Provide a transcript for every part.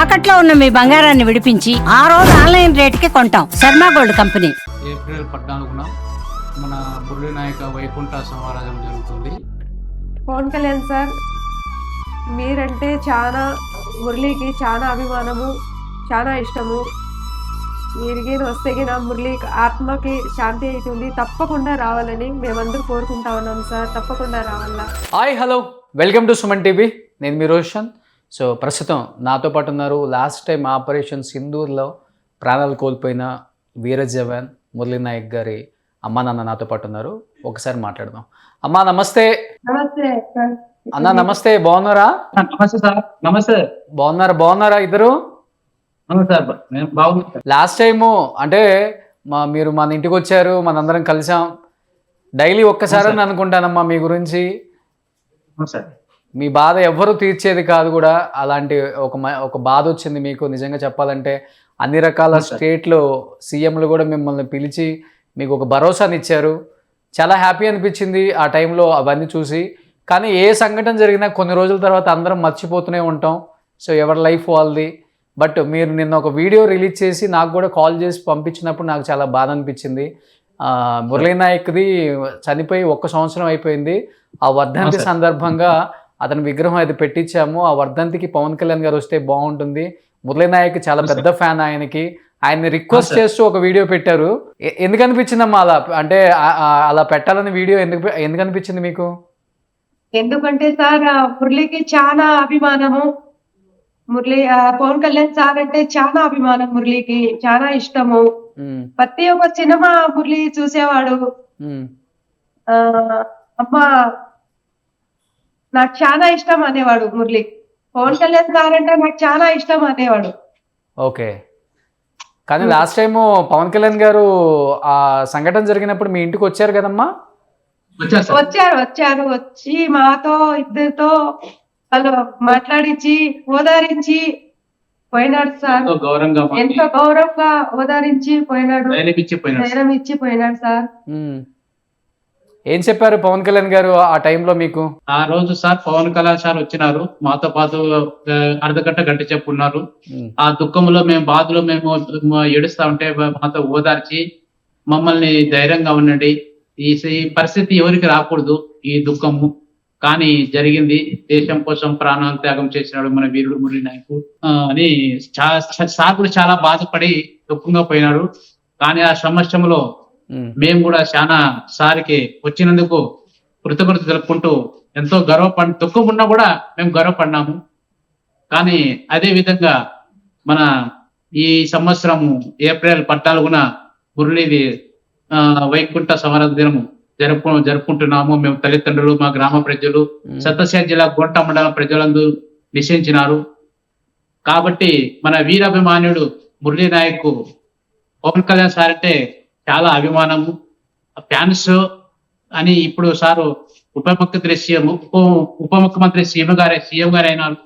తాకట్లో ఉన్న మీ బంగారాన్ని విడిపించి ఆ రోజు ఆన్లైన్ రేటుకి కొంటాం. Sharma gold company. ఏప్రిల్ 14న మన మురళీ నాయక వైకుంఠ సమారాధన జరుగుతుంది. పవన్ కళ్యాణ్ సార్, మీరంటే చాలా మురళీకి చాలా అభిమానము, చాలా ఇష్టము. మీరిగిన వస్తే గిన మురళి ఆత్మకి శాంతి అవుతుంది. తప్పకుండా రావాలని మేమందరూ కోరుకుంటా ఉన్నాం సార్. తప్పకుండా రావాలా. Hi, hello, welcome to Suman TV. నేను మీ రోషన్. సో ప్రస్తుతం నాతో పాటు ఉన్నారు లాస్ట్ టైం ఆపరేషన్ సింధూర్లో ప్రాణాలు కోల్పోయిన వీర జవాన్ మురళీ నాయక్ గారి అమ్మా నాన్న నాతో పాటు ఉన్నారు. ఒకసారి మాట్లాడదాం. అమ్మా నమస్తే. నమస్తే సార్. అన్న నమస్తే, బాగున్నారా? నమస్తే సార్. నమస్తే. బాగున్నారా ఇద్దరు? నమస్తే సార్, నేను బాగున్నాను. లాస్ట్ టైము అంటే మీరు మన ఇంటికి వచ్చారు, మనందరం కలిసాం. డైలీ ఒక్కసారి అనుకుంటానమ్మా మీ గురించి. సార్, మీ బాధ ఎవ్వరూ తీర్చేది కాదు కూడా. అలాంటి ఒక బాధ వచ్చింది మీకు. నిజంగా చెప్పాలంటే అన్ని రకాల స్టేట్లో సీఎంలు కూడా మిమ్మల్ని పిలిచి మీకు ఒక భరోసాని ఇచ్చారు. చాలా హ్యాపీ అనిపించింది ఆ టైంలో అవన్నీ చూసి. కానీ ఏ సంఘటన జరిగినా కొన్ని రోజుల తర్వాత అందరం మర్చిపోతూనే ఉంటాం. సో ఎవరి లైఫ్ వాళ్ళది. బట్ మీరు నిన్న ఒక వీడియో రిలీజ్ చేసి నాకు కూడా కాల్ చేసి పంపించినప్పుడు నాకు చాలా బాధ అనిపించింది. మురళీ నాయక్ది చనిపోయి 1 సంవత్సరం అయిపోయింది. ఆ వర్ధంతి సందర్భంగా అతని విగ్రహం అది పెట్టించాము. ఆ వర్ధంతికి పవన్ కళ్యాణ్ గారు వస్తే బాగుంటుంది. మురళీ నాయక్ చాలా పెద్ద ఫ్యాన్ ఆయనకి. ఆయన్ని రిక్వెస్ట్ చేస్తూ ఒక వీడియో పెట్టారు. ఎందుకు అనిపించిందమ్మా అలా? అంటే అలా పెట్టాలని వీడియో ఎందుకు అనిపించింది మీకు? ఎందుకంటే సార్, మురళికి చాలా అభిమానము. మురళి పవన్ కళ్యాణ్ సార్ అంటే చాలా అభిమానం. మురళికి చాలా ఇష్టము. ప్రతి ఒక్క సినిమా మురళి చూసేవాడు. అమ్మా నాకు చాలా ఇష్టం అనేవాడు మురళి. పవన్ కళ్యాణ్ సార్ అంటే నాకు చాలా ఇష్టం అనేవాడు. ఓకే. కానీ లాస్ట్ టైం పవన్ కళ్యాణ్ గారు ఆ సంఘటన జరిగినప్పుడు మీ ఇంటికి వచ్చారు కదమ్మా? వచ్చారు. వచ్చి మాతో ఇద్దరితో వాళ్ళు మాట్లాడించి ఓదారించి పోయినాడు సార్. ఎంతో గౌరవంగా ఓదారించి పోయినాడు. ధైర్యం ఇచ్చి పోయినాడు సార్. ఏం చెప్పారు పవన్ కళ్యాణ్ గారు ఆ టైంలో మీకు? ఆ రోజు సార్ పవన్ కళ్యాణ్ సార్ వచ్చినారు. మాతో పాటు గంట చెప్పున్నారు. ఆ దుఃఖంలో మేము బాధలో మేము ఏడుస్తా ఉంటే మాతో ఓదార్చి మమ్మల్ని ధైర్యంగా ఉండండి, ఈ పరిస్థితి ఎవరికి రాకూడదు, ఈ దుఃఖము కానీ జరిగింది, దేశం కోసం ప్రాణాలు త్యాగం చేసినాడు మన వీరుడు మురళీ నాయక్ అని సార్ కూడా చాలా బాధపడి దుఃఖంగా పోయినాడు. కానీ ఆ సమస్యలో మేము కూడా చాలా సార్కి వచ్చినందుకు కృతజ్ఞత తెలుపుకుంటూ ఎంతో దుఃఖం ఉన్నా కూడా మేము గర్వపడినాము. కానీ అదే విధంగా మన ఈ సంవత్సరము ఏప్రిల్ 14న మురళీది వైకుంఠ సమారాధన దినము జరుపుకుంటున్నాము. మేము తల్లిదండ్రులు, మా గ్రామ ప్రజలు, సత్యసాయి జిల్లా గోంట మండలం ప్రజలందరూ నిశ్చయించినారు. కాబట్టి మన వీరాభిమాన్యుడు మురళీ నాయక్ పవన్ కళ్యాణ్ సార్ అంటే చాలా అభిమానము, ఫ్యాన్స్ అని. ఇప్పుడు సారు ఉప ముఖ్యమంత్రి సీఎం గారు అయినారు.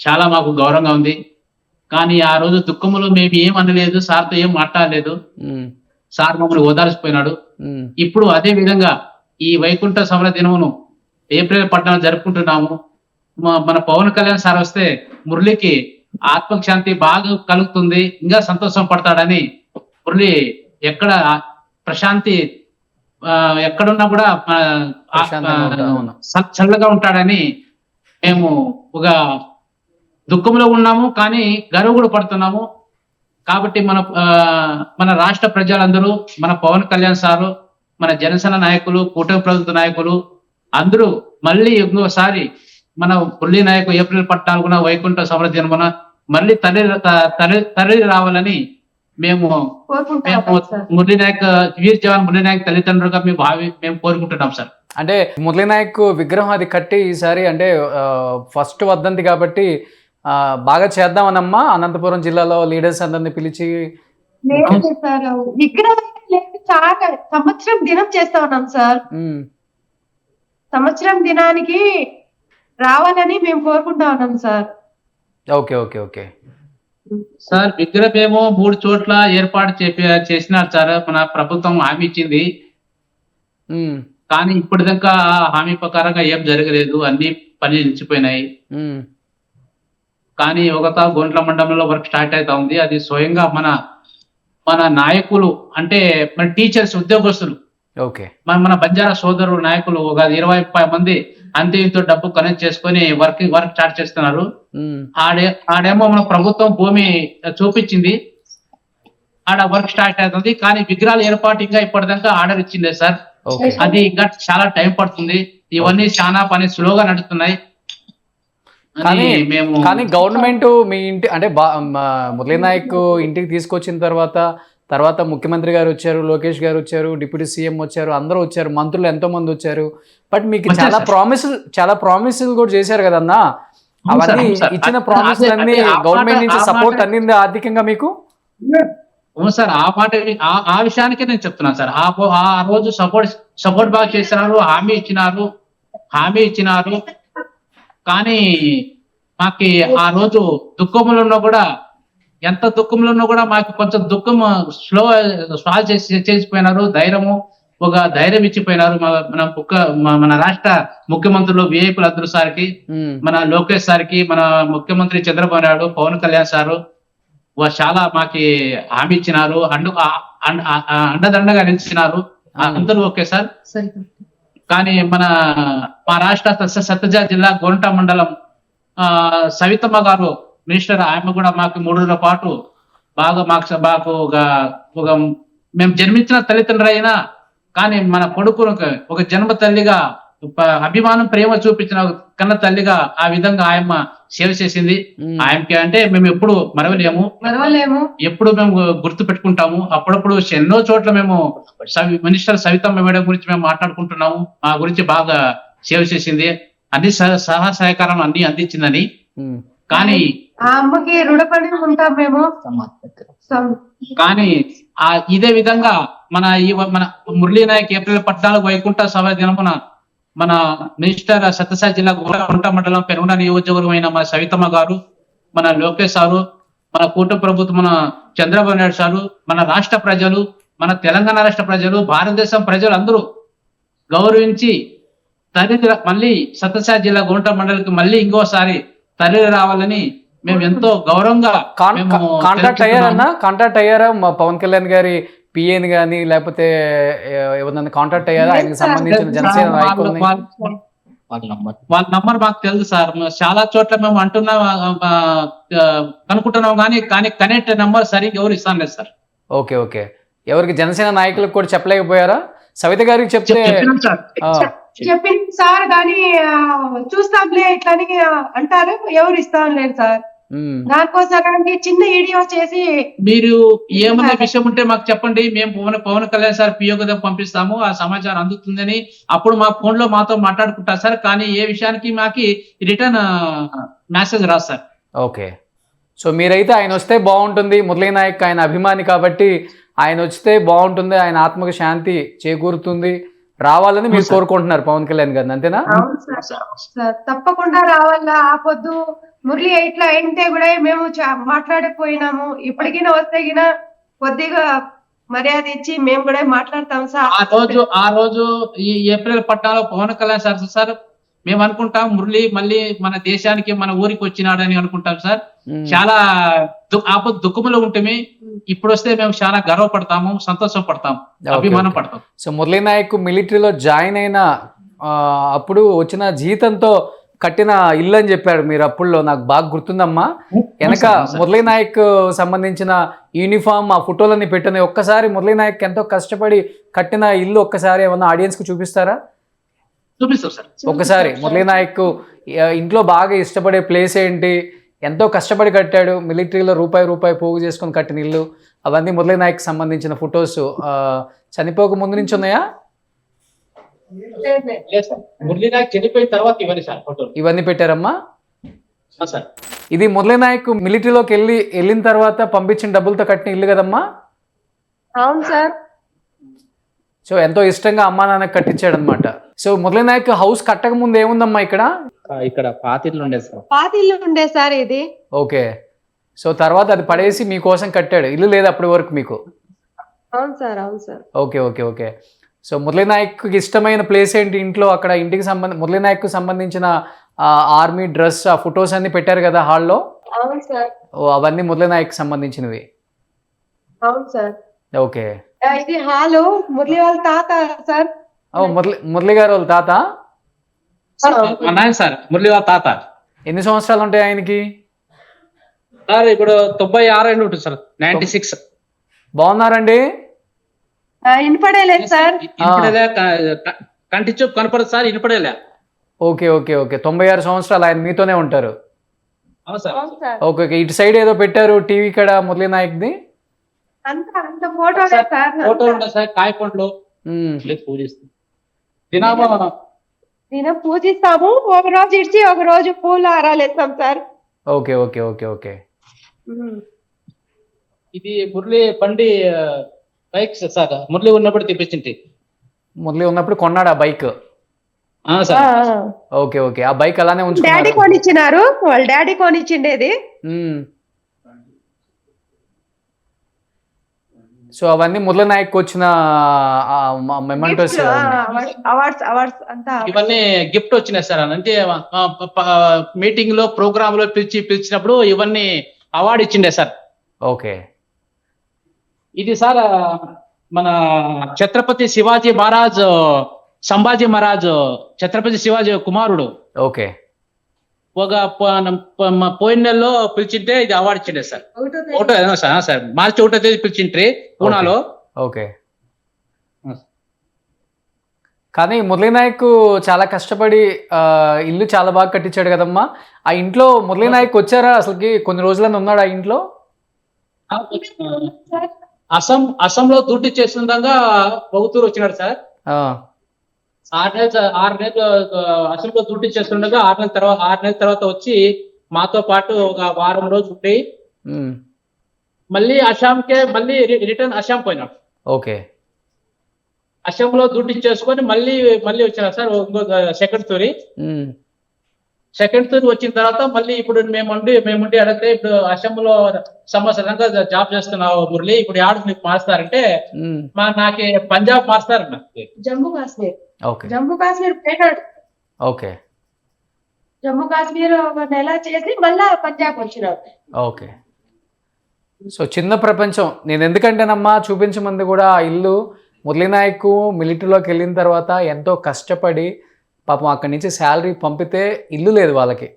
చాలా మాకు గౌరవంగా ఉంది. కానీ ఆ రోజు దుఃఖంలో మేము ఏం అనలేదు, సార్తో ఏం మాట్లాడలేదు. సార్ మమ్మల్ని ఓదార్చిపోయినాడు. ఇప్పుడు అదే విధంగా ఈ వైకుంఠ సమర దినమును ఏప్రిల్ 14 జరుపుకుంటున్నాము. మన పవన్ కళ్యాణ్ సార్ వస్తే మురళికి ఆత్మశాంతి బాగా కలుగుతుంది, ఇంకా సంతోషం పడతాడని, మురళి ఎక్కడ ప్రశాంతి ఎక్కడున్నా కూడా చల్లగా ఉంటాడని మేము ఒక దుఃఖంలో ఉన్నాము, కానీ గర్వ కూడా పడుతున్నాము. కాబట్టి మన రాష్ట్ర ప్రజలందరూ, మన పవన్ కళ్యాణ్ సారు, మన జనసేన నాయకులు, కూటమి ప్రభుత్వ నాయకులు అందరూ మళ్ళీ ఇంకోసారి మన మురళీ నాయకు ఏప్రిల్ 14న వైకుంఠ సమర దినమున మళ్ళీ తరలి రావాలని మేము మురళీ నాయక్, వీర్ జవాన్ మురళీ నాయక్ తల్లిదండ్రులుగా మేము కోరుకుంటున్నాం సార్. అంటే మురళీ నాయక్ విగ్రహం అది కట్టి ఈసారి అంటే ఫస్ట్ వర్ధంతి కాబట్టి బాగా చేద్దామనమ్మా. అనంతపురం జిల్లాలో లీడర్స్ అందరిని పిలిచి విగ్రహం చాలా సంవత్సరం దినం చేస్తా ఉన్నాం సార్. సంవత్సరం దినానికి రావాలని మేము కోరుకుంటా ఉన్నాం sir. Okay okay okay sir, విగ్రహం ఏమో 3 చోట్ల ఏర్పాటు చేసినారు సార్. మన ప్రభుత్వం హామీ ఇచ్చింది. కానీ ఇప్పటిదాకా హామీ ప్రకారంగా ఏం జరగలేదు, అన్ని పనులు నిలిచిపోయినాయి. కానీ ఒకత గోంట్ల మండలంలో వర్క్ స్టార్ట్ అవుతా ఉంది. అది స్వయంగా మన నాయకులు అంటే మన టీచర్స్ ఉద్యోగస్తులు ఓకే. మన బంజారా సోదరులు నాయకులు ఒక 20 మంది అంతే ఇంతో డబ్బు కనెక్ట్ చేసుకొని వర్క్ స్టార్ట్ చేస్తున్నారు. ఆడేమో మన ప్రభుత్వం భూమి చూపించింది, ఆడ వర్క్ స్టార్ట్ అవుతుంది. కానీ విగ్రహాలు ఏర్పాటు ఇంకా ఇప్పటిదాకా ఆర్డర్ ఇచ్చిందే సార్. అది ఇంకా చాలా టైం పడుతుంది. ఇవన్నీ చాలా పని స్లోగా నడుస్తున్నాయి. కానీ గవర్నమెంట్ మీ ఇంటి అంటే మురళీ నాయక్ ఇంటికి తీసుకొచ్చిన తర్వాత ముఖ్యమంత్రి గారు వచ్చారు, లోకేష్ గారు వచ్చారు, డిప్యూటీ సీఎం వచ్చారు, అందరూ వచ్చారు, మంత్రులు ఎంతో మంది వచ్చారు. బట్ మీకు చాలా ప్రామిసులు కూడా చేశారు కదన్నా. అవన్నీ ఇచ్చిన ప్రామిసులు అన్ని గవర్నమెంట్ నుంచి సపోర్ట్ అందింది ఆర్థికంగా మీకు? అవును సార్, ఆ విషయానికే నేను చెప్తున్నాను సార్. ఆ రోజు సపోర్ట్ బాగా చేసినారు, హామీ ఇచ్చినారు. కానీ మాకి ఆ రోజు దుఃఖంలో ఉన్నా కూడా, ఎంత దుఃఖంలో ఉన్నా కూడా మాకు కొంచెం దుఃఖం సాల్వ్ చేసిపోయినారు. ధైర్యం ఇచ్చిపోయినారు మన రాష్ట్ర ముఖ్యమంత్రులు విఐపీలు అందరూ సార్కి, మన లోకేష్ సార్కి, మన ముఖ్యమంత్రి చంద్రబాబు నాయుడు, పవన్ కళ్యాణ్ సారు చాలా మాకి హామీ ఇచ్చినారు, అండదండగా నిలిచినారు. అందరూ ఓకే సార్. కానీ మా రాష్ట్ర సత్యజా జిల్లా గోంట మండలం సవితమ్మ గారు మినిస్టర్, ఆమె కూడా మాకు 3 రోజుల పాటు బాగా మాకు ఒక మేము జన్మించిన తల్లిదండ్రులు అయినా కానీ మన కొడుకును ఒక జన్మ తల్లిగా అభిమానం ప్రేమ చూపించిన కన్న తల్లిగా ఆ విధంగా ఆయమ్మ సేవ చేసింది. ఆయనకి అంటే మేము ఎప్పుడు మరవలేము, ఎప్పుడు మేము గుర్తు పెట్టుకుంటాము. అప్పుడప్పుడు ఎన్నో చోట్ల మేము మినిస్టర్ సవితమ్మ మేడం గురించి మేము మాట్లాడుకుంటున్నాము. మా గురించి బాగా సేవ చేసింది, అన్ని సహాయ సహకారం అన్ని అందించిందని. కానీ ఆ అమ్మకి రుణపడి ఉంటాం మేము. కానీ ఇదే విధంగా మన మురళీ నాయక్ ఏప్రిల్ 14 వైకుంఠ సభ దినమున మన మినిస్టర్ సత్యసాయి జిల్లా గోంట మండలం పెనుగొండ నియోజకవర్గమైన మన సవితమ్మ గారు, మన లోకేష్ సారు, మన కూటమి ప్రభుత్వం, మన చంద్రబాబు నాయుడు సారు, మన రాష్ట్ర ప్రజలు, మన తెలంగాణ రాష్ట్ర ప్రజలు, భారతదేశం ప్రజలు అందరూ గౌరవించి మళ్ళీ సత్యసాయి జిల్లా గోంట మండలికి మళ్ళీ ఇంకోసారి తరలి రావాలని మేము ఎంతో గౌరవంగా కాంటాక్ట్ అయ్యారా మా పవన్ కళ్యాణ్ గారి పిఏని గానీ, లేకపోతే ఎవరన్నా కాంటాక్ట్ అయ్యారా ఆయనకి సంబంధించిన జనసేన నాయకుల్ని? వాళ్ళ నంబర్ మాకు తెలుసు సార్. చాలా చోట్ల మేము కనుక్కుంటున్నాం కానీ కనెక్ట్ నెంబర్ సరిగ్గా ఎవరు ఇస్తాను లేదు సార్. ఓకే. ఎవరికి జనసేన నాయకులకు కూడా చెప్పలేకపోయారా? సవిత గారికి చెప్తే చెప్పింది సార్, కానీ చూస్తాంలే ఇట్లని అంటారు, ఎవరు ఇస్తాం లేదు సార్. దానికోసం చిన్న వీడియో చేసి మీరు ఏమన్నా విషయం ఉంటే మాకు చెప్పండి, మేము పవన్ కళ్యాణ్ సార్ పియోగ పంపిస్తాము, ఆ సమాచారం అందుతుందని అప్పుడు మా ఫోన్ లో మాతో మాట్లాడుకుంటారు సార్. కానీ ఏ విషయానికి మాకి రిటర్న్ మెసేజ్ రాదు సార్. ఓకే. సో మీరైతే ఆయన వస్తే బాగుంటుంది, మురళీ నాయక్ ఆయన అభిమాని కాబట్టి ఆయన వస్తే బాగుంటుంది, ఆయన ఆత్మకు శాంతి చేకూరుతుంది, రావాలని మీరు కోరుకుంటున్నారు పవన్ కళ్యాణ్ గారిని, అంతేనా? తప్పకుండా రావాలా. ఆపొద్దు మురళి ఇట్లా అంటే కూడా మేము మాట్లాడకపోయినాము. ఇప్పటికైనా వస్తే గిన కొద్దిగా మర్యాద ఇచ్చి మేము కూడా మాట్లాడతాం సార్. ఆ రోజు ఈ ఏప్రిల్ 14 పవన్ కళ్యాణ్ సార్ మేము అనుకుంటాం మురళి మళ్ళీ మన దేశానికి మన ఊరికి వచ్చినాడని అనుకుంటాం సార్. చాలా దుఃఖంలో ఉంటుంది. ఇప్పుడు వస్తే మేము చాలా గర్వపడతాము, సంతోషం పడతాం, అభిమానం పడతాం. సో మురళీ నాయక్ మిలిటరీలో జాయిన్ అయిన అప్పుడు వచ్చిన జీతంతో కట్టిన ఇల్లు అని చెప్పాడు మీరు అప్పుడులో, నాకు బాగా గుర్తుందమ్మా. వెనక మురళీ నాయక్ సంబంధించిన యూనిఫామ్, ఆ ఫోటోలన్నీ పెట్టిన ఒక్కసారి మురళీ నాయక్ ఎంతో కష్టపడి కట్టిన ఇల్లు ఒక్కసారి ఏమన్నా ఆడియన్స్ కు చూపిస్తారా? చూపిస్తాం సార్. ఒకసారి మురళీ నాయక్ ఇంట్లో బాగా ఇష్టపడే ప్లేస్ ఏంటి, ఎంతో కష్టపడి కట్టాడు, మిలిటరీలో రూపాయి పోగు చేసుకొని కట్టిన ఇల్లు, అవన్నీ మురళీ నాయక్ సంబంధించిన ఫొటోస్ చనిపోక ముందు నుంచి ఉన్నాయా? మురళీ నాయక్ చనిపోయిన తర్వాత ఇవన్నీ పెట్టారమ్మా. ఇది మురళీ నాయక్ మిలిటరీలోకి వెళ్ళిన తర్వాత పంపించిన డబ్బులతో కట్టిన ఇల్లు కదమ్మా? అవును సార్. సో ఎంతో ఇష్టంగా అమ్మా నాన్న కట్టించాడు అనమాట. సో మురళీ నాయక్ హౌస్ కట్టక ముందు ఏముందమ్మా ఇక్కడ పాతిల్లు ఉండే సార్ ఇది. ఓకే. సో తర్వాత అది పడేసి మీకోసం కట్టాడు, ఇల్లు లేదు అప్పటి వరకు మీకు? అవును sir. Okay. So Murali Nayak ఇష్టమైన ప్లేస్ ఏంటి ఇంట్లో? అక్కడ ఇంటికి మురళీ నాయక్ సంబంధించిన ఆర్మీ డ్రెస్, ఆ ఫొటోస్ అన్ని పెట్టారు కదా హాల్లో. అవును సార్. ఓ అవన్నీ మురళీ నాయక్ సంబంధించినవి. అవును సార్. ఓకే. ఇది హాలు మురళి వాళ్ళ తాత సార్. ఓ మురళి గారు వాళ్ళ తాత. మా నాయన సార్ మురళి వాళ్ళ తాత. ఎన్ని సంవత్సరాలు ఉంటాయి ఆయనకి? సార్ ఇప్పుడు 96 ఏళ్ళు ఉంటుంది సార్. 96. బాగున్నారండి? వినపడలేదు సార్. ఇప్పుడే కంటి చూపు కనపడదు సార్, వినపడేలే. ఓకే ఓకే ఓకే 96 సంవత్సరాలు ఆయన మీతోనే ఉంటారు. అవును సార్. అవును సార్. ఓకే ఓకే ఇటు సైడ్ ఏదో పెట్టారు టీవీ ఇక్కడ మురళీ నాయక్ది. అంత ఫోటోలే సార్. ఫోటోలు ఉన్నాయి సార్, కాయ పండ్లు పూజిస్తాం. నేను పూజిస్తాము. ఒక రోజు ఇచ్చి ఒక రోజు పూలు హారాలు ఇస్తాం sir. Okay okay okay okay. ఇది మురళి బండి బైక్ సార్, మురళి ఉన్నప్పుడు తెప్పించింది. మురళి ఉన్నప్పుడు కొన్నాడు ఆ బైక్. సార్. ఓకే ఓకే ఆ బైక్ అలానే డాడీ ఉంచుకున్నారు. కొనిచ్చినారు, వాళ్ళ డాడీ కొనిచ్చిండేది. సో అవన్నీ మురళీ నాయక్ వచ్చిన మెమెంటోస్. అవార్డ్స్ అంతా ఇవన్నీ గిఫ్ట్ వచ్చినాయి సార్. అంటే మీటింగ్ లో ప్రోగ్రామ్ లో పిలిచినప్పుడు ఇవన్నీ అవార్డు ఇచ్చిండే సార్. ఓకే. ఇది సార్ మన ఛత్రపతి శివాజీ మహారాజ్, సంభాజీ మహారాజ్ ఛత్రపతి శివాజీ కుమారుడు. ఓకే. ఒక పోయిన నెలలో పిలిచింటే ఇది అవార్డు ఇచ్చిండే సార్. ఒకటో సార్ మార్చి 1వ తేదీ పిలిచింట్రి పూనాలో. ఓకే. కానీ మురళీ నాయక్ చాలా కష్టపడి ఇల్లు చాలా బాగా కట్టించాడు కదమ్మా. ఆ ఇంట్లో మురళీ నాయక్ వచ్చారా అసలుకి? కొన్ని రోజులని ఉన్నాడు ఆ ఇంట్లో? అస్సాంలో డ్యూటీ చేస్తుండగా బౌతూరు వచ్చినాడు సార్. 6 నెలలు అసలు డ్యూటీ చేస్తుండగా 6 నెలల తర్వాత వచ్చి మాతో పాటు ఒక వారం రోజులు ఉండి మళ్ళీ అస్సాంకే మళ్ళీ రిటర్న్ అస్సాం పోయినాడు. ఓకే. అస్సాంలో డ్యూటీ చేసుకొని మళ్ళీ వచ్చినాడు సార్. సెకండ్ తూరి వచ్చిన తర్వాత మళ్ళీ ఇప్పుడు మేముండి అడిగితే ఇప్పుడు అస్సాంలో సంవత్సరంగా జాబ్ చేస్తున్నావు మురళి, ఇప్పుడు యాడ్ నీకు మారుస్తారంటే నాకు పంజాబ్ మారుస్తారన్న. జమ్మూ కాశ్మీర్ పోయినాడు. ఓకే. జమ్మూ కాశ్మీర్ ఒక నెల చేసి మళ్ళా పంజాబ్ వచ్చినాడు. ఓకే. సో చిన్న ప్రపంచం. నేను ఎందుకంటేనమ్మా చూపించమంది కూడా ఆ ఇల్లు మురళీ నాయక్ మిలిటరీలోకి వెళ్ళిన తర్వాత ఎంతో కష్టపడి పాపం అక్కడి నుంచి శాలరీ పంపితే ఇల్లు లేదు వాళ్ళకి.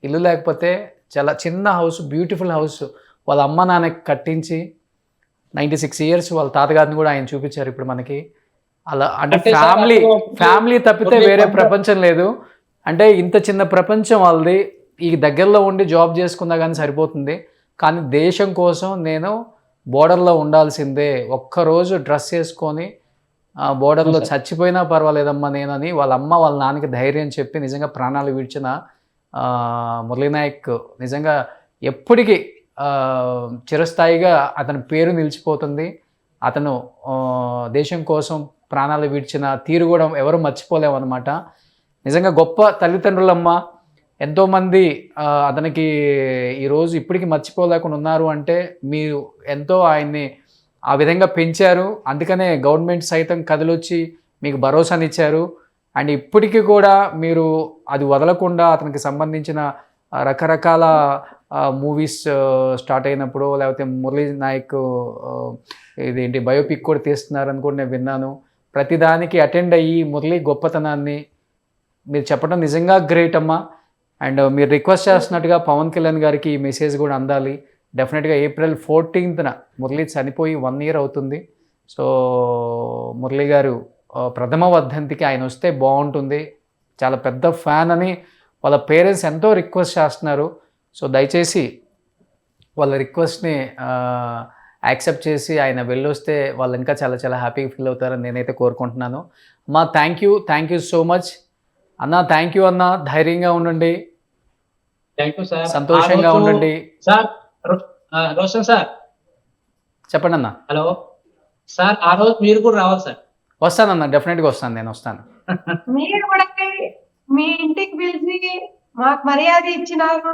ఇల్లు లేకపోతే చాలా చిన్న హౌస్, బ్యూటిఫుల్ హౌస్ వాళ్ళ అమ్మ నాన్నకి కట్టించి 96 ఇయర్స్ వాళ్ళ తాతగారిని కూడా ఆయన చూపించారు ఇప్పుడు మనకి. అలా అంటే ఫ్యామిలీ తప్పితే వేరే ప్రపంచం లేదు. అంటే ఇంత చిన్న ప్రపంచం వాళ్ళది. ఈ దగ్గరలో ఉండి జాబ్ చేసుకున్నా కానీ సరిపోతుంది. కానీ దేశం కోసం నేను బోర్డర్లో ఉండాల్సిందే, ఒక్కరోజు డ్రెస్ వేసుకొని బోర్డర్లో చచ్చిపోయినా పర్వాలేదమ్మా నేనని వాళ్ళ అమ్మ వాళ్ళ నాన్నకి ధైర్యం చెప్పి నిజంగా ప్రాణాలు విడిచిన మురళీ నాయక్ నిజంగా ఎప్పటికీ చిరస్థాయిగా అతని పేరు నిలిచిపోతుంది. అతను దేశం కోసం ప్రాణాలు విడిచిన తీరు కూడా ఎవరు మర్చిపోలేమన్నమాట. నిజంగా గొప్ప తల్లిదండ్రులమ్మ. ఎంతోమంది అతనికి ఈరోజు ఇప్పటికీ మర్చిపోలేకుండా ఉన్నారు అంటే మీరు ఎంతో ఆయన్ని ఆ విధంగా పెంచారు. అందుకనే గవర్నమెంట్ సైతం కదిలొచ్చి మీకు భరోసానిచ్చారు. అండ్ ఇప్పటికీ కూడా మీరు అది వదలకుండా అతనికి సంబంధించిన రకరకాల మూవీస్ స్టార్ట్ అయినప్పుడు లేకపోతే మురళీ నాయక్ ఇదేంటి బయోపిక్ కూడా తీస్తున్నారని కూడా నేను విన్నాను. ప్రతిదానికి అటెండ్ అయ్యి మురళీ గొప్పతనాన్ని మీరు చెప్పడం నిజంగా గ్రేట్ అమ్మా. అండ్ మీరు రిక్వెస్ట్ చేస్తున్నట్టుగా పవన్ కళ్యాణ్ గారికి ఈ మెసేజ్ కూడా అందాలి. డెఫినెట్గా April 14th మురళీ చనిపోయి 1 year అవుతుంది. సో మురళీ గారు ప్రథమ వర్ధంతికి ఆయన వస్తే బాగుంటుంది. చాలా పెద్ద ఫ్యాన్ అని వాళ్ళ పేరెంట్స్ ఎంతో రిక్వెస్ట్ చేస్తున్నారు. సో దయచేసి వాళ్ళ రిక్వెస్ట్ని యాక్సెప్ట్ చేసి ఆయన వెళ్ళొస్తే వాళ్ళు ఇంకా చాలా చాలా హ్యాపీగా ఫీల్ అవుతారని నేనైతే కోరుకుంటున్నాను. అమ్మా థ్యాంక్ యూ సో మచ్ అన్న. థ్యాంక్ యూ అన్న. ధైర్యంగా ఉండండి, సంతోషంగా ఉండండి. రోషన్ సార్ చెప్పండి అన్న. హలో సార్, ఆ రోజు మీరు కూడా రావాలి సార్. వస్తానన్న, డెఫినెట్గా వస్తాను, నేను వస్తాను. మీరు కూడా మీ ఇంటికి పిలిచి మాకు మర్యాద ఇచ్చినారు,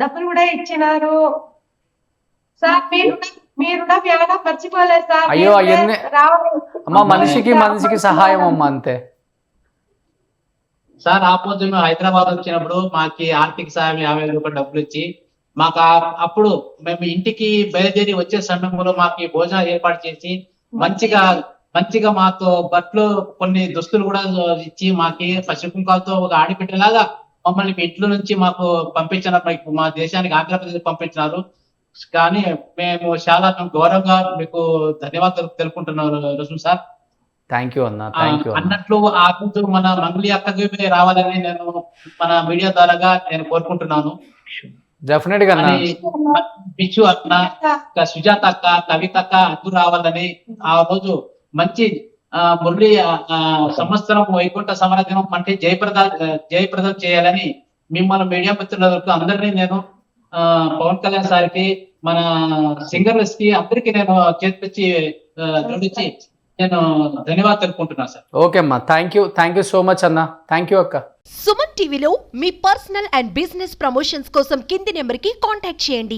డబ్బులు కూడా ఇచ్చినారు సార్. మీరు మర్చిపోలేదు సార్. అయ్యో అవన్నీ అమ్మా, మనిషికి సహాయం అమ్మా, అంతే. సార్ ఆ రోజు మేము హైదరాబాద్ వచ్చినప్పుడు మాకి ఆర్థిక సాయం 50,000 రూపాయలు డబ్బులు ఇచ్చి మాకు అప్పుడు మేము ఇంటికి బయలుదేరి వచ్చే సమయంలో మాకు భోజనాలు ఏర్పాటు చేసి మంచిగా మాతో బట్టలు కొన్ని దుస్తులు కూడా ఇచ్చి మాకి పసుపు కుంకాలతో ఒక ఆడిపెట్టేలాగా మమ్మల్ని మీ ఇంట్లో నుంచి మాకు పంపించినారు, మా దేశానికి ఆంధ్రప్రదేశ్ పంపించినారు. కానీ మేము చాలా గౌరవంగా మీకు ధన్యవాదాలు తెలుపుకుంటున్నాను రసూల్ సార్. థ్యాంక్ యూ అన్న, థ్యాంక్ యూ అన్న. అన్నట్లు ఆ రోజు మన మంగళి అక్కకి రావాలని నేను మన మీడియా ద్వారాగా నేను కోరుకుంటున్నాను. డెఫినెట్ గా అన్న. అని పిచ్చు అన్న, ఇంకా సుజాత అక్క, కవిత అక్క అందరూ రావాలని ఆ రోజు మంచి మురళి సంవత్సరం వైకుంఠ సమర దినం అంటే జయప్రదం చేయాలని మిమ్మల్ని మీడియా మిత్రులకు అందరినీ నేను పవన్ కళ్యాణ్ సార్కి మన సింగర్స్ కి అందరికి నేను చేతిచ్చి జోడించి నేను ధన్యవాదాలు తెలుపుకుంటున్నాను సార్. ఓకే అమ్మా, థ్యాంక్ యూ సో మచ్ అన్న. థ్యాంక్ యూ అక్క. సుమన్ టీవీలో మీ పర్సనల్ అండ్ బిజినెస్ ప్రమోషన్స్ కోసం కింది నెంబర్కి కాంటాక్ట్ చేయండి.